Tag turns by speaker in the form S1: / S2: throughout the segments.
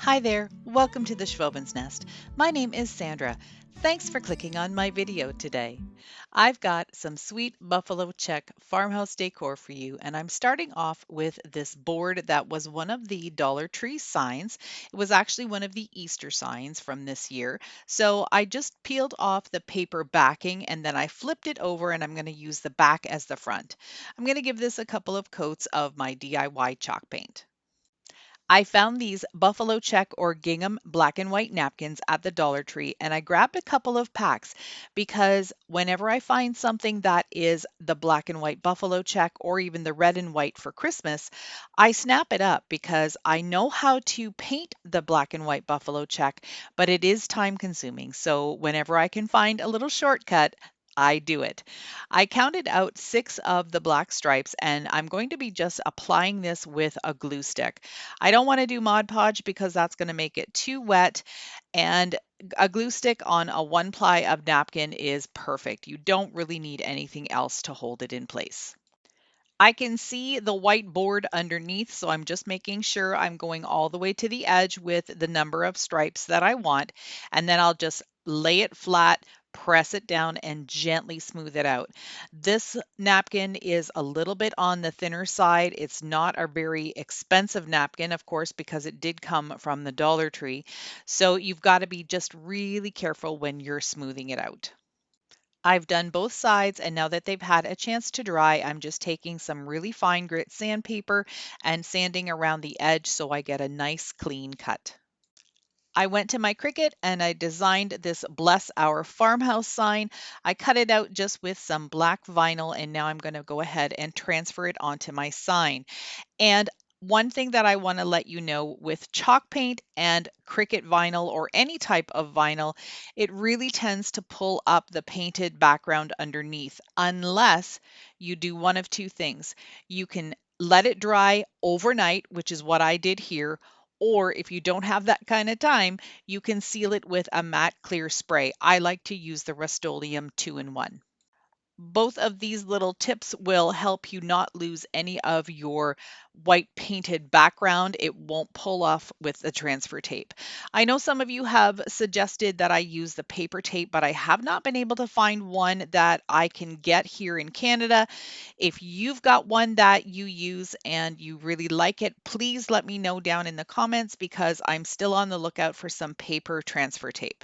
S1: Hi there, welcome to the Schwowin's Nest. My name is Sandra. Thanks for clicking on my video today. I've got some sweet buffalo check farmhouse decor for you, and I'm starting off with this board that was one of the Dollar Tree signs. It was actually one of the Easter signs from this year. So I just peeled off the paper backing and then I flipped it over, and I'm going to use the back as the front. I'm going to give this a couple of coats of my DIY chalk paint. I found these buffalo check or gingham black and white napkins at the Dollar Tree, and I grabbed a couple of packs because whenever I find something that is the black and white buffalo check or even the red and white for Christmas, I snap it up because I know how to paint the black and white buffalo check, but it is time consuming. So whenever I can find a little shortcut, I do it. I counted out 6 of the black stripes, and I'm going to be just applying this with a glue stick. I don't want to do Mod Podge because that's going to make it too wet, and a glue stick on a 1 ply of napkin is perfect. You don't really need anything else to hold it in place. I can see the white board underneath, so I'm just making sure I'm going all the way to the edge with the number of stripes that I want, and then I'll just lay it flat, press it down, and gently smooth it out. This napkin is a little bit on the thinner side. It's not a very expensive napkin, of course, because it did come from the Dollar Tree. So you've got to be just really careful when you're smoothing it out. I've done both sides, and now that they've had a chance to dry, I'm just taking some really fine grit sandpaper and sanding around the edge so I get a nice clean cut. I went to my Cricut and I designed this Bless Our Farmhouse sign. I cut it out just with some black vinyl, and now I'm going to go ahead and transfer it onto my sign. And one thing that I want to let you know with chalk paint and Cricut vinyl or any type of vinyl, it really tends to pull up the painted background underneath unless you do one of two things. You can let it dry overnight, which is what I did here. Or if you don't have that kind of time, you can seal it with a matte clear spray. I like to use the Rust-Oleum 2-in-1. Both of these little tips will help you not lose any of your white painted background. It won't pull off with the transfer tape. I know some of you have suggested that I use the paper tape, but I have not been able to find one that I can get here in Canada. If you've got one that you use and you really like it, please let me know down in the comments because I'm still on the lookout for some paper transfer tape.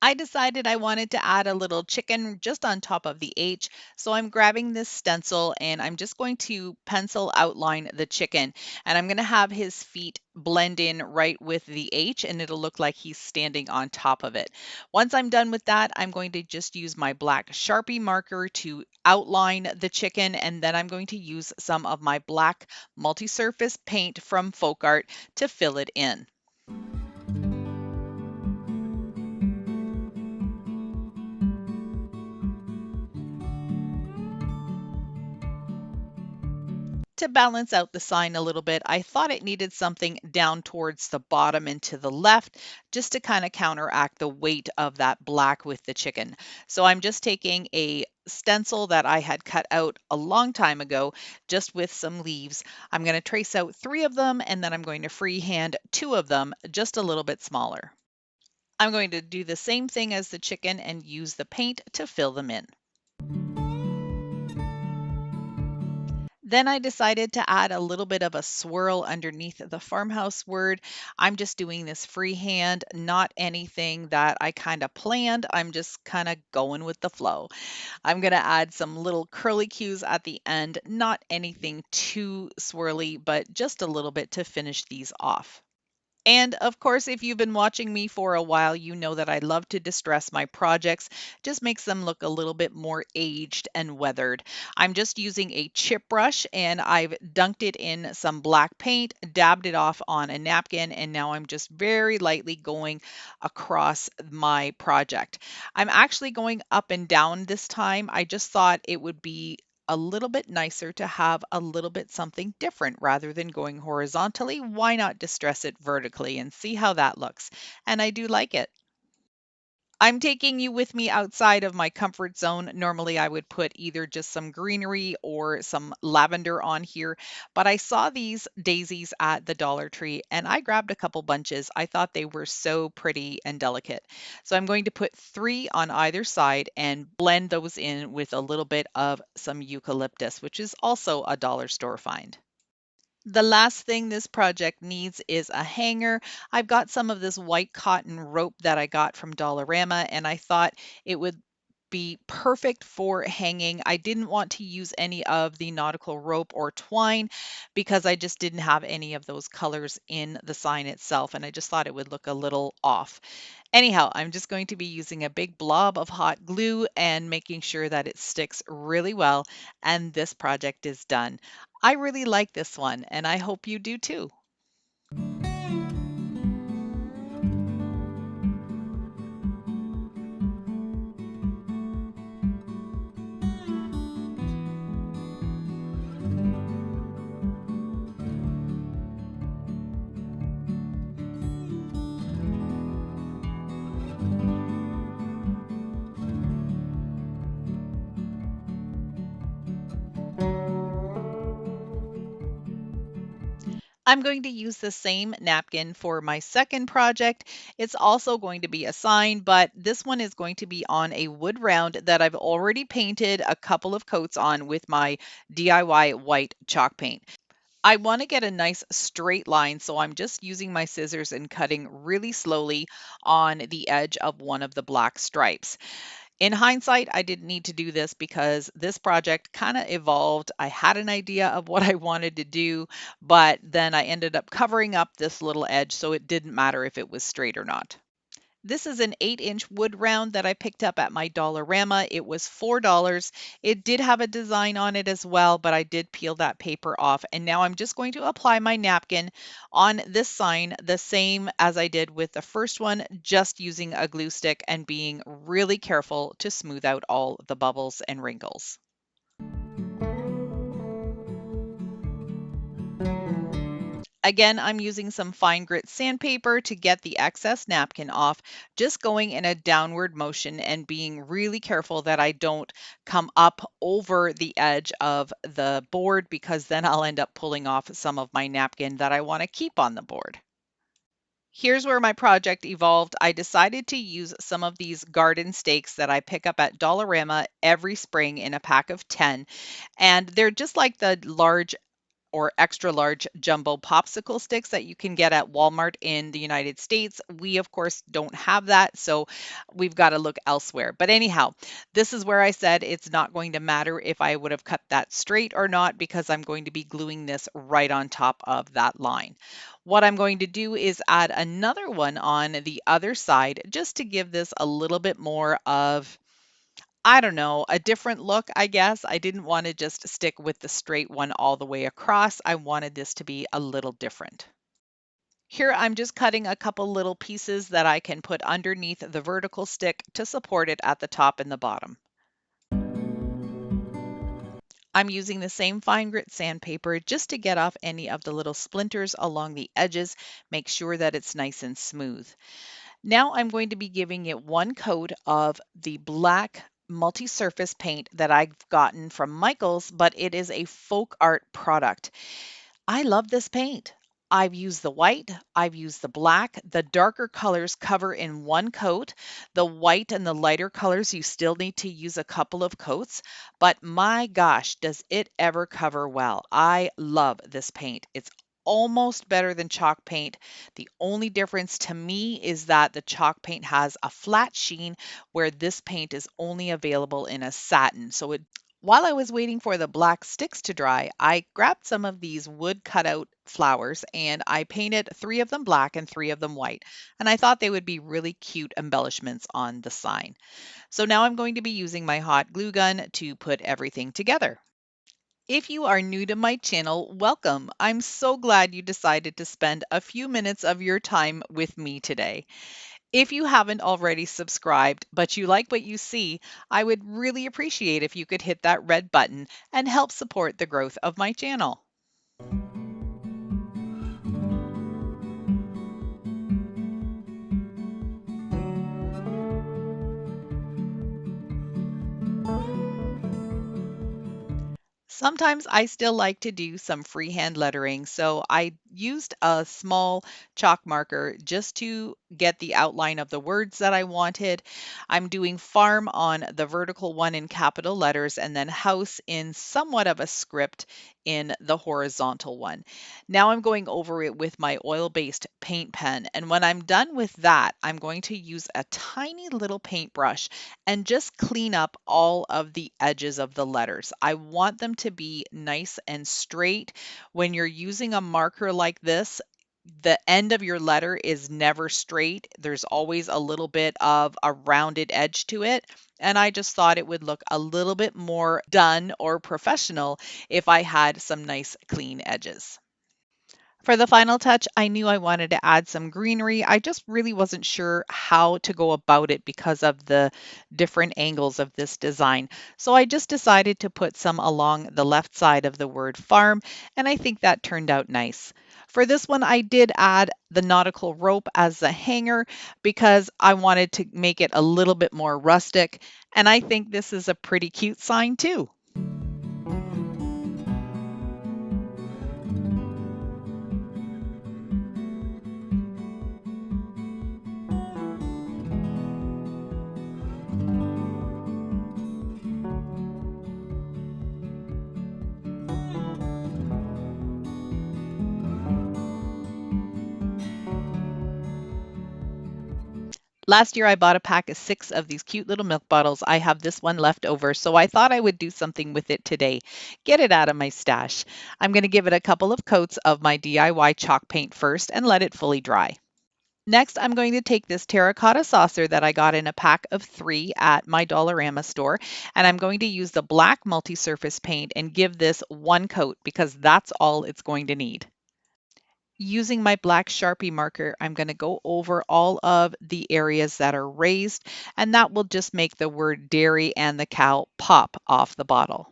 S1: I decided I wanted to add a little chicken just on top of the H. So I'm grabbing this stencil and I'm just going to pencil outline the chicken. And I'm going to have his feet blend in right with the H, and it'll look like he's standing on top of it. Once I'm done with that, I'm going to just use my black Sharpie marker to outline the chicken. And then I'm going to use some of my black multi-surface paint from Folk Art to fill it in. To balance out the sign a little bit, I thought it needed something down towards the bottom and to the left just to kind of counteract the weight of that black with the chicken. So I'm just taking a stencil that I had cut out a long time ago just with some leaves. I'm going to trace out 3 of them, and then I'm going to freehand 2 of them just a little bit smaller. I'm going to do the same thing as the chicken and use the paint to fill them in. Then I decided to add a little bit of a swirl underneath the farmhouse word. I'm just doing this freehand, not anything that I kind of planned. I'm just kind of going with the flow. I'm going to add some little curly cues at the end, not anything too swirly, but just a little bit to finish these off. And of course, if you've been watching me for a while, you know that I love to distress my projects. Just makes them look a little bit more aged and weathered. I'm just using a chip brush and I've dunked it in some black paint, dabbed it off on a napkin, and now I'm just very lightly going across my project. I'm actually going up and down this time. I just thought it would be a little bit nicer to have a little bit something different rather than going horizontally. Why not distress it vertically and see how that looks? And I do like it. I'm taking you with me outside of my comfort zone. Normally, I would put either just some greenery or some lavender on here, but I saw these daisies at the Dollar Tree and I grabbed a couple bunches. I thought they were so pretty and delicate. So I'm going to put 3 on either side and blend those in with a little bit of some eucalyptus, which is also a dollar store find. The last thing this project needs is a hanger. I've got some of this white cotton rope that I got from Dollarama, and I thought it would be perfect for hanging. I didn't want to use any of the nautical rope or twine because I just didn't have any of those colors in the sign itself, and I just thought it would look a little off. Anyhow, I'm just going to be using a big blob of hot glue and making sure that it sticks really well, and this project is done. I really like this one, and I hope you do too. I'm going to use the same napkin for my second project. It's also going to be a sign, but this one is going to be on a wood round that I've already painted a couple of coats on with my DIY white chalk paint. I want to get a nice straight line, so I'm just using my scissors and cutting really slowly on the edge of one of the black stripes. In hindsight, I didn't need to do this because this project kind of evolved. I had an idea of what I wanted to do, but then I ended up covering up this little edge, so it didn't matter if it was straight or not. This is an 8-inch wood round that I picked up at my Dollarama. It was $4. It did have a design on it as well, but I did peel that paper off. And now I'm just going to apply my napkin on this sign the same as I did with the first one, just using a glue stick and being really careful to smooth out all the bubbles and wrinkles. Again, I'm using some fine grit sandpaper to get the excess napkin off, just going in a downward motion and being really careful that I don't come up over the edge of the board because then I'll end up pulling off some of my napkin that I want to keep on the board. Here's where my project evolved. I decided to use some of these garden stakes that I pick up at Dollarama every spring in a pack of 10. And they're just like the large or extra large jumbo popsicle sticks that you can get at Walmart in the United States. We, of course, don't have that, so we've got to look elsewhere. But anyhow, this is where I said it's not going to matter if I would have cut that straight or not because I'm going to be gluing this right on top of that line. What I'm going to do is add another one on the other side just to give this a little bit more of, I don't know, a different look, I guess. I didn't want to just stick with the straight one all the way across. I wanted this to be a little different. Here I'm just cutting a couple little pieces that I can put underneath the vertical stick to support it at the top and the bottom. I'm using the same fine grit sandpaper just to get off any of the little splinters along the edges, make sure that it's nice and smooth. Now I'm going to be giving it one coat of the black multi-surface paint that I've gotten from Michaels, but it is a folk art product. I love this paint. I've used the white, I've used the black. The darker colors cover in one coat. The white and the lighter colors, you still need to use a couple of coats, but my gosh, does it ever cover well. I love this paint. It's almost better than chalk paint. The only difference to me is that the chalk paint has a flat sheen where this paint is only available in a satin. While I was waiting for the black sticks to dry, I grabbed some of these wood cutout flowers and I painted 3 of them black and 3 of them white. And I thought they would be really cute embellishments on the sign. So now I'm going to be using my hot glue gun to put everything together. If you are new to my channel, welcome. I'm so glad you decided to spend a few minutes of your time with me today. If you haven't already subscribed, but you like what you see, I would really appreciate if you could hit that red button and help support the growth of my channel. Sometimes I still like to do some freehand lettering, so I used a small chalk marker just to get the outline of the words that I wanted. I'm doing farm on the vertical one in capital letters and then house in somewhat of a script in the horizontal one. Now I'm going over it with my oil-based paint pen, and when I'm done with that, I'm going to use a tiny little paintbrush and just clean up all of the edges of the letters. I want them to be nice and straight. When you're using a marker like this, the end of your letter is never straight. There's always a little bit of a rounded edge to it. And I just thought it would look a little bit more done or professional if I had some nice clean edges. For the final touch, I knew I wanted to add some greenery. I just really wasn't sure how to go about it because of the different angles of this design. So I just decided to put some along the left side of the word farm, and I think that turned out nice. For this one, I did add the nautical rope as the hanger because I wanted to make it a little bit more rustic, and I think this is a pretty cute sign too. Last year, I bought a pack of 6 of these cute little milk bottles. I have this one left over, so I thought I would do something with it today. Get it out of my stash. I'm going to give it a couple of coats of my DIY chalk paint first and let it fully dry. Next, I'm going to take this terracotta saucer that I got in a pack of 3 at my Dollarama store, and I'm going to use the black multi-surface paint and give this one coat because that's all it's going to need. Using my black Sharpie marker, I'm going to go over all of the areas that are raised, and that will just make the word dairy and the cow pop off the bottle.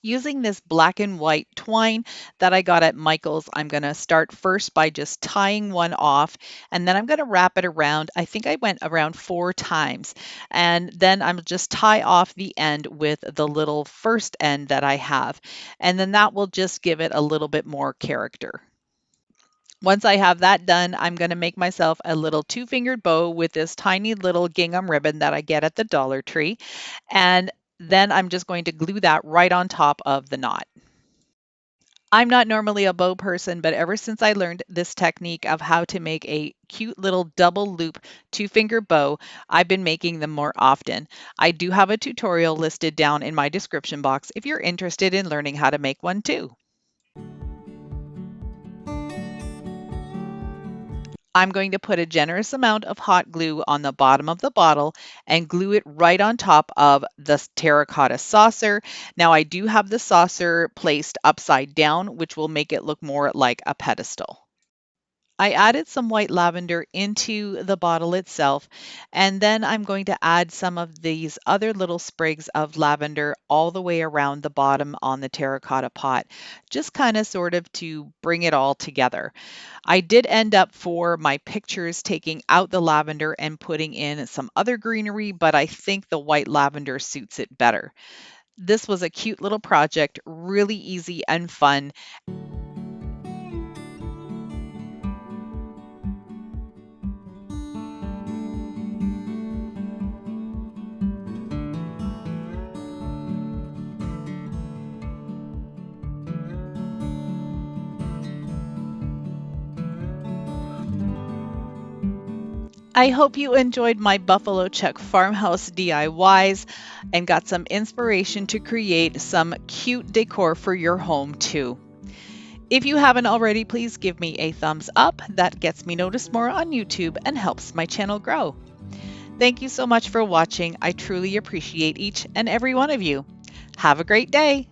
S1: Using this black and white twine that I got at Michael's, I'm going to start first by just tying one off, and then I'm going to wrap it around. I think I went around 4 times, and then I'm just tie off the end with the little first end that I have, and then that will just give it a little bit more character. Once I have that done, I'm going to make myself a little 2-fingered bow with this tiny little gingham ribbon that I get at the Dollar Tree. And then I'm just going to glue that right on top of the knot. I'm not normally a bow person, but ever since I learned this technique of how to make a cute little double loop 2-finger bow, I've been making them more often. I do have a tutorial listed down in my description box if you're interested in learning how to make one too. I'm going to put a generous amount of hot glue on the bottom of the bottle and glue it right on top of the terracotta saucer. Now I do have the saucer placed upside down, which will make it look more like a pedestal. I added some white lavender into the bottle itself, and then I'm going to add some of these other little sprigs of lavender all the way around the bottom on the terracotta pot, just kind of sort of to bring it all together. I did end up for my pictures taking out the lavender and putting in some other greenery, but I think the white lavender suits it better. This was a cute little project, really easy and fun. I hope you enjoyed my Buffalo Check farmhouse DIYs and got some inspiration to create some cute decor for your home too. If you haven't already, please give me a thumbs up. That gets me noticed more on YouTube and helps my channel grow. Thank you so much for watching. I truly appreciate each and every one of you. Have a great day.